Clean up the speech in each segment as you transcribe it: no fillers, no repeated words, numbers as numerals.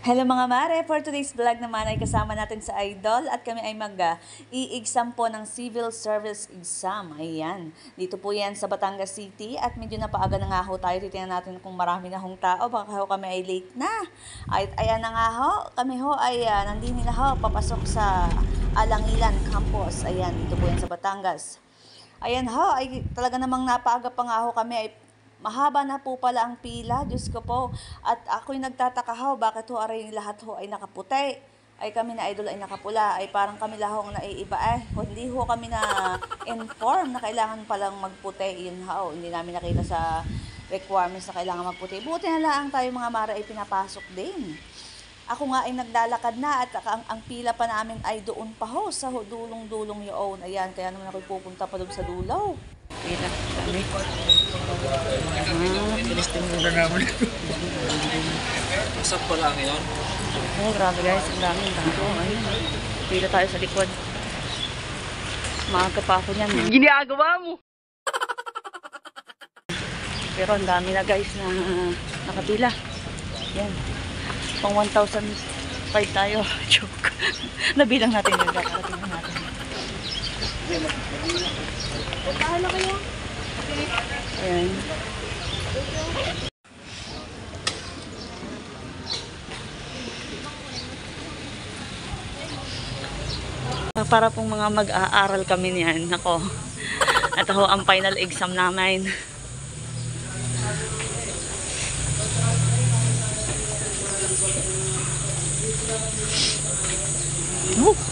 Hello mga mare! For today's vlog naman ay kasama natin sa Idol at kami ay mag-i-exam po ng Civil Service Exam. Ayan. Dito po yan sa Batangas City at medyo napaaga na nga ho tayo. Titingnan natin kung marami na hong tao. Baka ho kami ay late na. At ayan na nga ho. Kami ho ay nandini na ho. Papasok sa Alangilan Campus. Ayan. Dito po yan sa Batangas. Ayan ho. Ay talaga namang napaaga pa nga ho kami ay mahaba na po pala ang pila, Diyos ko po. At ako'y nagtataka ho, bakit ho aray lahat ho ay nakaputi? Ay kami na Idol ay nakapula, ay parang kami lahong naiiba hindi ho kami na inform na kailangan palang magputi. Yun ho, hindi namin nakita sa requirements na kailangan magputi. Buti na lang tayo mga mara ay pinapasok din. Ako nga ay naglalakad na at ang pila pa namin ay doon pa ho, sa dulong-dulong yun. Ayan, kaya naman ako'y pupunta pa doon sa dulaw. Pila, kami. Bilis din muna namin. Masap pala ang yun. Oh, grabe guys, ang dami. Ayun. Pila tayo sa likod. Maaga pa ako niyan. Ginagawa mo! Pero ang dami na guys na nakapila. Yan. Pang 1,005 tayo. Joke. Nabilang natin yun. Nakarating na natin. Paano kayo? Ayan. Para pong mga mag-aaral kami niyan. Ako. At ako ang final exam namin.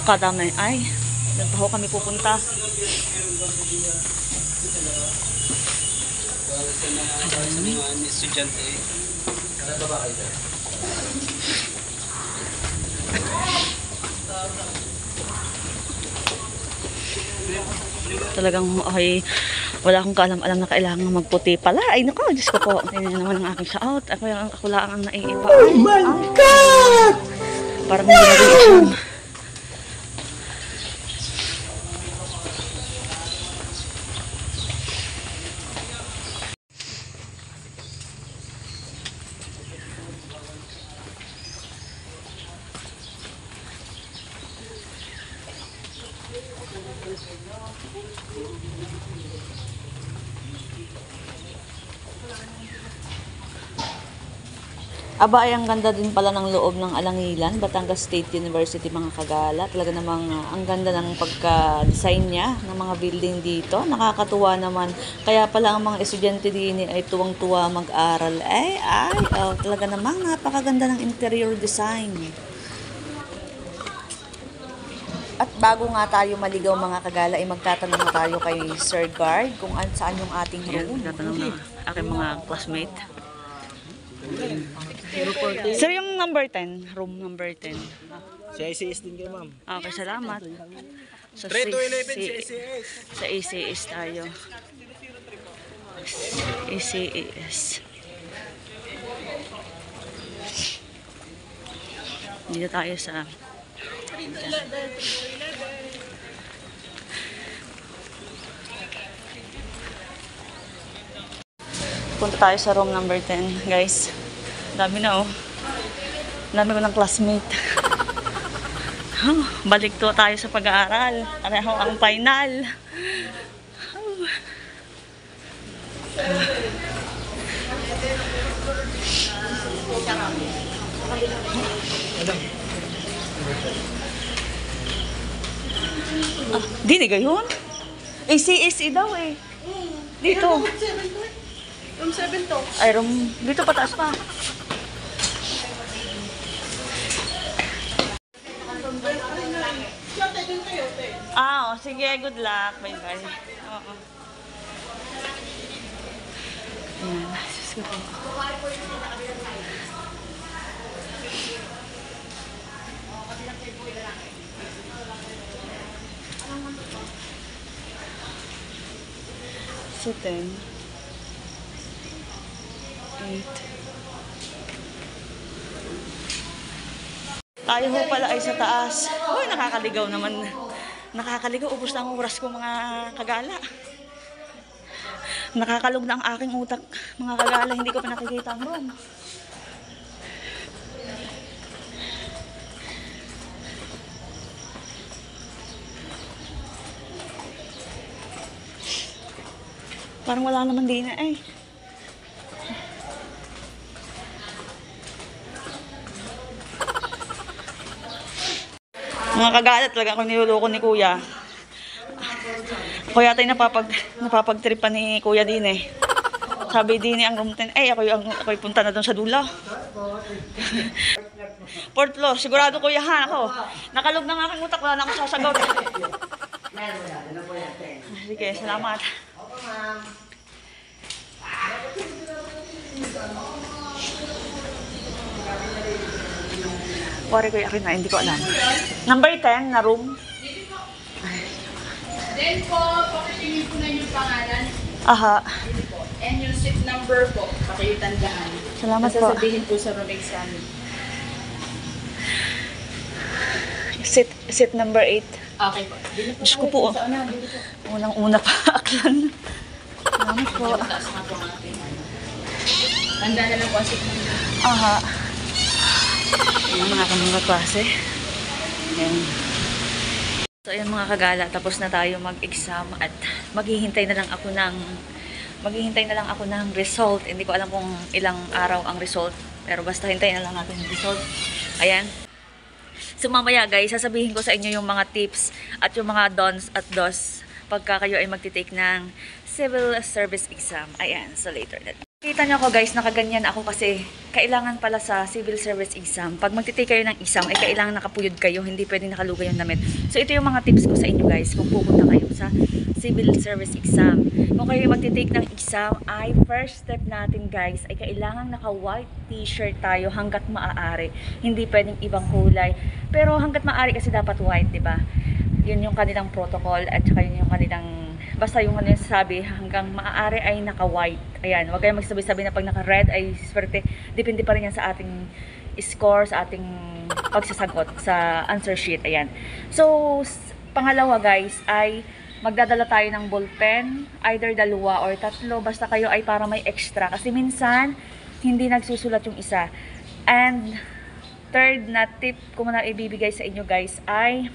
Kadami. Ay, doon pa ho kami pupunta. Estudyante. Ano ba kayo? Talagang ay wala akong kaalam-alam na kailangan magputi pala. Ay nako, Diyos ko po. Tingnan naman ang aking saot. Ako lang ang naiiba. Oh my God! Parang hindi na rin Aba, ay ang ganda din pala ng loob ng Alangilan, Batangas State University mga kagala. Talaga namang ang ganda ng pagka-design niya ng mga building dito. Nakakatuwa naman. Kaya pala ang mga estudyante din ay tuwang-tuwa mag-aral. Talaga namang napakaganda ng interior design. At bago nga tayo maligaw mga kagala, ay magtatanong na tayo kay Sir Guard kung saan yung ating room. Tatanong na aking mga classmate. Sir, yung number 10, room number 10. Si ICS din kayo, ma'am. Okay, salamat. Sa 3 to 11 si ICS. Sa ACS tayo. ACS. Dito tayo sa punta tayo sa room number 10, guys. Dami na, oh. Dami ko ng classmate. Balik to tayo sa pag-aaral. Pareho ang final. Di na gayon? ACSE daw eh. Dito. Room 7 to. Ay, room. Dito pataas pa. Sige. Good luck. Bye-bye. Oo. Ayan. Diyos ko po. So, 10. 8. Tayo ho pala ay sa taas. Uy, nakakaligaw naman. Nakakaligaw. Ubus na ang oras ko mga kagala. Nakakalog na ang aking utak, mga kagala, hindi ko pa nakikita ang room. Parang wala naman din na eh. Mga kagalat talaga kung niloloko ni Kuya. Ako yata yung napapagtripan ni Kuya din eh. Sabi din ang room 10, ako'y punta na doon sa dulo. Fourth floor, sigurado Kuya ha, ako. Nakalog na nga aking utak, wala na akong sasagot. Sige, salamat. Wari ko yakin na, hindi ko alam. Number 10 na room. Then po, pakitingin po na yung pangalan. Aha. And yung seat number po, pakitandaan. Salamat po. Sasabihin po sa room exam. Seat number 8. Okay po. Dito po Diyos ko tayo. po. Sa una, dito po. Unang-una pa, aklan. Salamat po. Mataas nga po ang ating ano. Tanda na lang po ang seat number. Aha. Ayan mga kammga klase. Ayan. So ayan mga kagala, tapos na tayo mag-exam at maghihintay na lang ako ng result. Hindi ko alam kung ilang araw ang result, pero basta hintayin na lang natin yung result. Ayan. So mamaya guys, sasabihin ko sa inyo yung mga tips at yung mga dons at dos pagka kayo ay magtitake ng civil service exam. Ayan, so later na. Kita nyo ako guys, nakaganyan ako kasi kailangan pala sa civil service exam. Pag magtitake kayo ng exam, ay kailangan nakapuyod kayo, hindi pwedeng nakalugay yung damit. So ito yung mga tips ko sa inyo guys, kung pupunta kayo sa civil service exam. Kung kayo magtitake ng exam, ay first step natin guys, ay kailangan naka-white t-shirt tayo hanggat maaari. Hindi pwedeng ibang kulay. Pero hanggat maaari kasi dapat white, di ba? Yun yung kanilang protocol at saka yun yung kanilang basta yung ano yung sabi, hanggang maaari ay naka-white. Ayan, huwag kayong magsabi-sabi na pag naka-red ay swerte. Depende pa rin yan sa ating score, sa ating pagsasagot sa answer sheet. Ayan. So, pangalawa guys, ay magdadala tayo ng ballpen, either dalawa or tatlo. Basta kayo ay para may extra. Kasi minsan, hindi nagsusulat yung isa. And, third na tip ko muna ibibigay sa inyo guys ay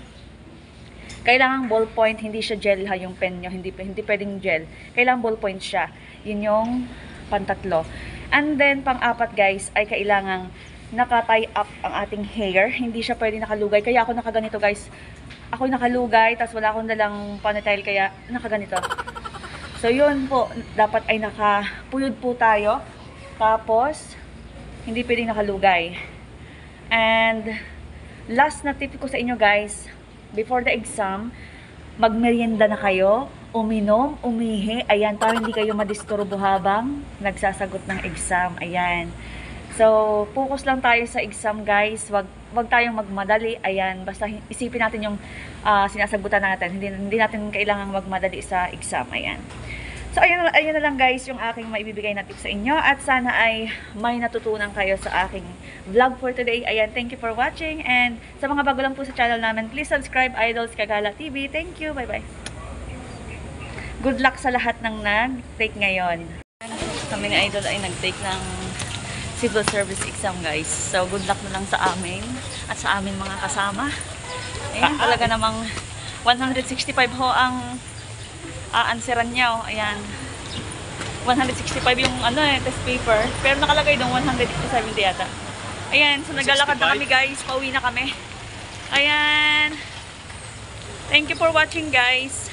kailangan ballpoint, hindi siya gel ha yung pen nyo, hindi pwedeng gel. Kailangan ballpoint siya. Yun yung pantatlo. And then, pang-apat guys, ay kailangan naka-tie up ang ating hair. Hindi siya pwedeng nakalugay. Kaya ako nakaganito guys. Ako nakalugay, tapos wala akong dalang ponytail, kaya nakaganito. So, yun po. Dapat ay nakapuyod po tayo. Tapos, hindi pwedeng nakalugay. And, last na tip ko sa inyo guys, before the exam, magmerienda na kayo, uminom, umihi, ayan, para hindi kayo madisturbo habang nagsasagot ng exam, ayan. So, focus lang tayo sa exam guys, wag tayong magmadali, ayan, basta isipin natin yung sinasagutan natin, hindi natin kailangang magmadali sa exam, ayan. So, ayun na lang guys yung aking maibibigay na tips sa inyo at sana ay may natutunan kayo sa aking vlog for today. Ayan, thank you for watching and sa mga bago lang po sa channel namin, please subscribe Idols Kagala TV. Thank you, bye-bye. Good luck sa lahat ng nag-take ngayon. Kami ni Idol ay nag-take ng civil service exam guys. So, good luck na lang sa amin at sa amin mga kasama. Ayan, talaga namang 165 ho ang aanseran niya, ayan. 165 yung test paper. Pero nakalagay doon 167 yata. Ayan, so naglalakad na kami guys. Pauwi na kami. Ayan. Thank you for watching guys.